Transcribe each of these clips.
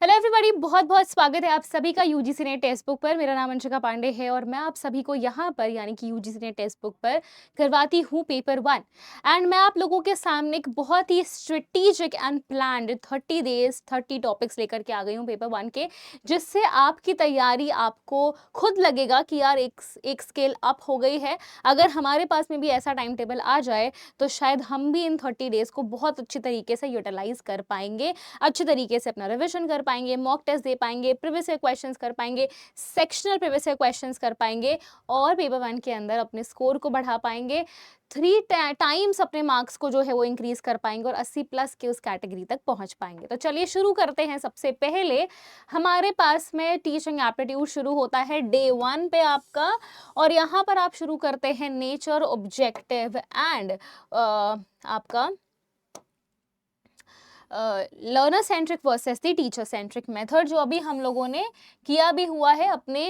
Hello everybody, बहुत बहुत स्वागत है आप सभी का यूजीसी नेट टेक्स्ट बुक पर। मेरा नाम अंशिका पांडे है और मैं आप सभी को यहाँ पर यानी कि यूजीसी नेट टेक्स्ट बुक पर करवाती हूँ पेपर 1। एंड मैं आप लोगों के सामने एक बहुत ही strategic and planned 30 days 30 topics लेकर के आ गई हूँ पेपर 1 के, जिससे आपकी तैयारी आपको खुद लगेगा कि यार एक स्केल अप हो गई है। अगर हमारे पास में भी ऐसा टाइम टेबल आ जाए तो शायद हम भी इन 30 डेज को बहुत अच्छी तरीके से यूटिलाइज कर पाएंगे, अच्छे तरीके से अपना रिविजन कर पाएंगे, मॉक टेस्ट दे पाएंगे, प्रीवियस ईयर क्वेश्चंस कर पाएंगे, सेक्शनल प्रीवियस ईयर क्वेश्चंस कर पाएंगे और पेपर 1 के अंदर अपने स्कोर को बढ़ा पाएंगे। 3 टाइम्स अपने मार्क्स को जो है वो इंक्रीज कर पाएंगे और 80 प्लस के उस कैटेगरी तक पहुंच पाएंगे। तो चलिए शुरू करते हैं। सबसे पहले हमारे पास में टीचिंग एप्टीट्यूड शुरू होता है डे 1 पे आपका, और यहाँ पर आप शुरू करते हैं नेचर, ऑब्जेक्टिव एंड आपका learner centric versus the teacher centric method, जो अभी हम लोगों ने किया भी हुआ है अपने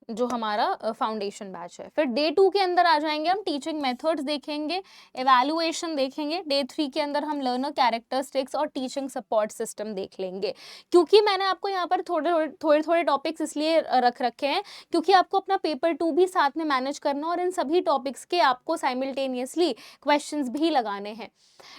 जो हमारा फाउंडेशन बैच है। फिर डे 2 के अंदर आ जाएंगे, हम टीचिंग मेथड्स देखेंगे, एवैल्यूएशन देखेंगे। डे 3 के अंदर हम लर्नर कैरेक्टरिस्टिक्स और टीचिंग सपोर्ट सिस्टम देख लेंगे। क्योंकि मैंने आपको यहाँ पर थोड़े टॉपिक्स इसलिए रख रखे हैं क्योंकि आपको अपना पेपर 2 भी साथ में मैनेज करना और इन सभी टॉपिक्स के आपको साइमल्टेनियसली क्वेश्चंस भी लगाने हैं।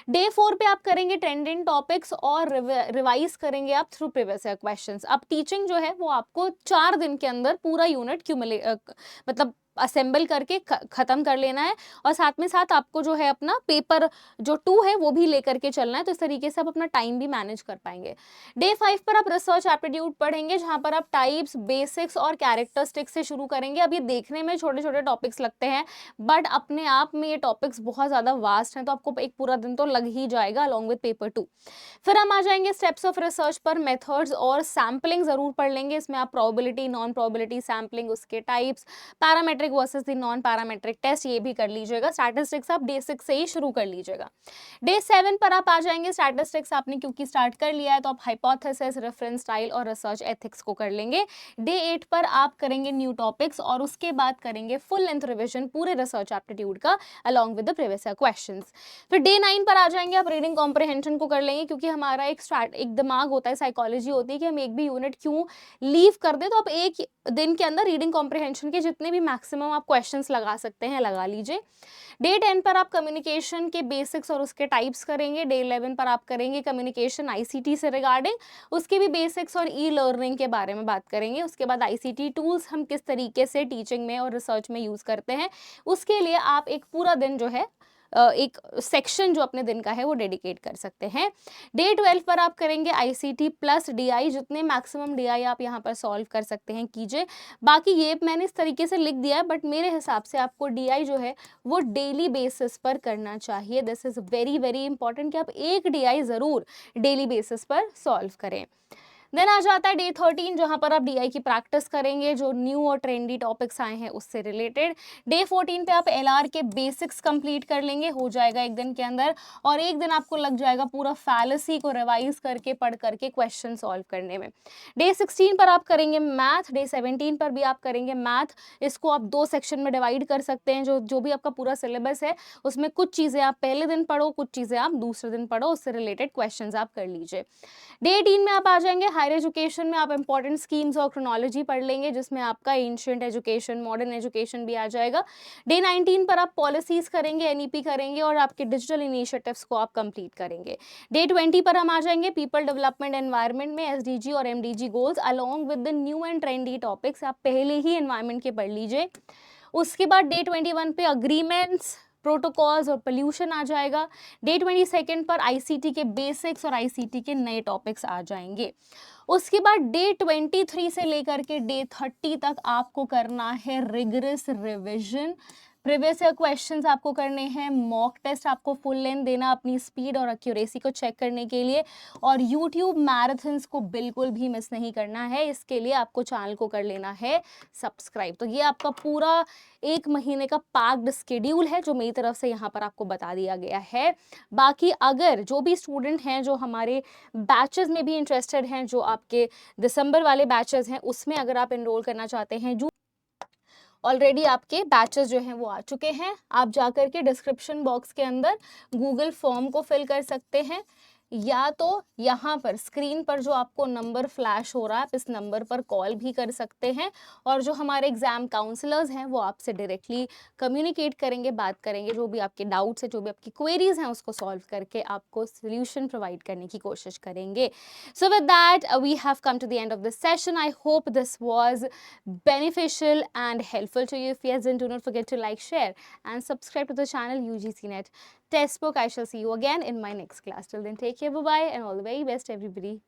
डे 4 पे आप करेंगे ट्रेंडिंग टॉपिक्स और रिवाइज करेंगे आप थ्रू प्रीवियस ईयर क्वेश्चंस। अब टीचिंग जो है वो आपको 4 दिन के अंदर पूरा यूनिट मतलब असेंबल करके खत्म कर लेना है, और साथ में साथ आपको जो है अपना पेपर जो 2 है वो भी लेकर के चलना है। तो इस तरीके से आप अपना टाइम भी मैनेज कर पाएंगे। डे 5 पर आप रिसर्च एप्टीट्यूड पढ़ेंगे, जहां पर आप टाइप्स, बेसिक्स और कैरेक्टरिस्टिक्स से शुरू करेंगे। अब ये देखने में छोटे छोटे टॉपिक्स लगते हैं, बट अपने आप में ये टॉपिक्स बहुत ज्यादा वास्ट हैं, तो आपको एक पूरा दिन तो लग ही जाएगा अलॉन्ग विद पेपर 2। फिर हम आ जाएंगे स्टेप्स ऑफ रिसर्च पर, मेथड्स और सैम्पलिंग जरूर पढ़ लेंगे। इसमें आप प्रोबेबिलिटी, नॉन प्रोबेबिलिटी सैम्पलिंग, उसके types, parametric versus the non parametric test, ये भी कर लीजिएगा। स्टैटिस्टिक्स आप डे 6 से ही शुरू कर लीजिएगा। डे 7 पर आप आ जाएंगे, स्टैटिस्टिक्स आपने क्योंकि स्टार्ट कर लिया है तो आप हाइपोथेसिस, रेफरेंस स्टाइल और रिसर्च एथिक्स को कर लेंगे। डे 8 पर आप करेंगे न्यू टॉपिक्स और उसके बाद करेंगे फुल लेंथ रिविजन पूरे रिसर्च एप्टीट्यूड का along with the previous year questions. फिर डे 9 पर आ जाएंगे, आप रीडिंग कॉम्प्रिहेंशन को कर लेंगे, क्योंकि हमारा एक दिमाग होता है, साइकोलॉजी होती है कि हम एक भी यूनिट क्यों लीव कर दे। तो आप एक दिन के अंदर रीडिंग कॉम्प्रिहेंशन के जितने भी मैक्सिमम आप क्वेश्चंस लगा सकते हैं लगा लीजिए। डे 10 पर आप कम्युनिकेशन के बेसिक्स और उसके टाइप्स करेंगे। डे 11 पर आप करेंगे कम्युनिकेशन आईसीटी से रिगार्डिंग, उसके भी बेसिक्स और ई लर्निंग के बारे में बात करेंगे। उसके बाद आईसीटी टूल्स हम किस तरीके से टीचिंग में और रिसर्च में यूज करते हैं, उसके लिए आप एक पूरा दिन जो है एक सेक्शन जो अपने दिन का है वो डेडिकेट कर सकते हैं। डे 12 पर आप करेंगे आईसीटी प्लस डीआई, जितने मैक्सिमम डीआई आप यहाँ पर सॉल्व कर सकते हैं कीजिए। बाकी ये मैंने इस तरीके से लिख दिया है, बट मेरे हिसाब से आपको डीआई जो है वो डेली बेसिस पर करना चाहिए। This is very very important कि आप एक डीआई जरूर डेली बेसिस पर सॉल्व करें। देन आ जाता है डे 13, जहां पर आप डीआई की प्रैक्टिस करेंगे, जो न्यू और ट्रेंडी टॉपिक्स आए हैं उससे रिलेटेड। डे 14 पे आप एलआर के बेसिक्स कंप्लीट कर लेंगे, हो जाएगा एक दिन के अंदर, और एक दिन आपको लग जाएगा पूरा फैलेसी को रिवाइज करके पढ़ करके क्वेश्चन सॉल्व करने में। डे 16 पर आप करेंगे मैथ, डे 17 पर भी आप करेंगे मैथ। इसको आप 2 सेक्शन में डिवाइड कर सकते हैं। जो भी आपका पूरा सिलेबस है उसमें कुछ चीजें आप पहले दिन पढ़ो, कुछ चीजें आप दूसरे दिन पढ़ो, उससे रिलेटेड क्वेश्चन आप कर लीजिए। डे 18 में आप आ जाएंगे हायर एजुकेशन में, आप इंपॉर्टेंट स्कीम्स और क्रोनोलॉजी पढ़ लेंगे, जिसमें आपका एंशिएंट एजुकेशन, मॉडर्न एजुकेशन भी आ जाएगा। डे 19 पर आप पॉलिसीज करेंगे, एनईपी करेंगे और आपके डिजिटल इनिशिएटिव्स को आप कंप्लीट करेंगे। डे 20 पर हम आ जाएंगे पीपल डेवलपमेंट एनवायरनमेंट में, एसडीजी और MDG goals along with the new and trendy topics. आप पहले ही एनवायरनमेंट के पढ़ लीजिए। उसके बाद डे 21 पे अग्रीमेंट्स, प्रोटोकॉल्स और पोल्यूशन आ जाएगा। डे 22 पर आईसीटी के बेसिक्स और आईसीटी के नए टॉपिक्स आ जाएंगे। उसके बाद डे 23 से लेकर के डे 30 तक आपको करना है rigorous revision. Previous year questions आपको करने हैं, मॉक टेस्ट आपको फुल लेंथ देना अपनी स्पीड और एक्यूरेसी को चेक करने के लिए, और यूट्यूब मैराथन्स को बिल्कुल भी मिस नहीं करना है। इसके लिए आपको चैनल को कर लेना है सब्सक्राइब। तो ये आपका पूरा 1 महीने का पैक्ड शेड्यूल है जो मेरी तरफ से यहाँ पर आपको बता दिया गया है। बाकी अगर जो भी स्टूडेंट हैं जो हमारे बैचेस में भी इंटरेस्टेड हैं, जो आपके दिसंबर वाले बैचेस हैं उसमें अगर आप एनरोल करना चाहते हैं, जो ऑलरेडी आपके बैचेस जो हैं वो आ चुके हैं, आप जाकर के डिस्क्रिप्शन बॉक्स के अंदर गूगल फॉर्म को फिल कर सकते हैं। या तो यहाँ पर स्क्रीन पर जो आपको नंबर फ्लैश हो रहा है, आप इस नंबर पर कॉल भी कर सकते हैं और जो हमारे एग्जाम काउंसलर्स हैं वो आपसे डायरेक्टली कम्युनिकेट करेंगे, बात करेंगे, जो भी आपके डाउट्स है, जो भी आपकी क्वेरीज हैं उसको सॉल्व करके आपको सोल्यूशन प्रोवाइड करने की कोशिश करेंगे. So with that, we have come to the end of this session. I hope this was beneficial and helpful to you. If yes, then do not forget to like, share and subscribe to the channel UGCnet Textbook. I shall see you again in my next class. Till then, take care, bye-bye, and all the very best, everybody.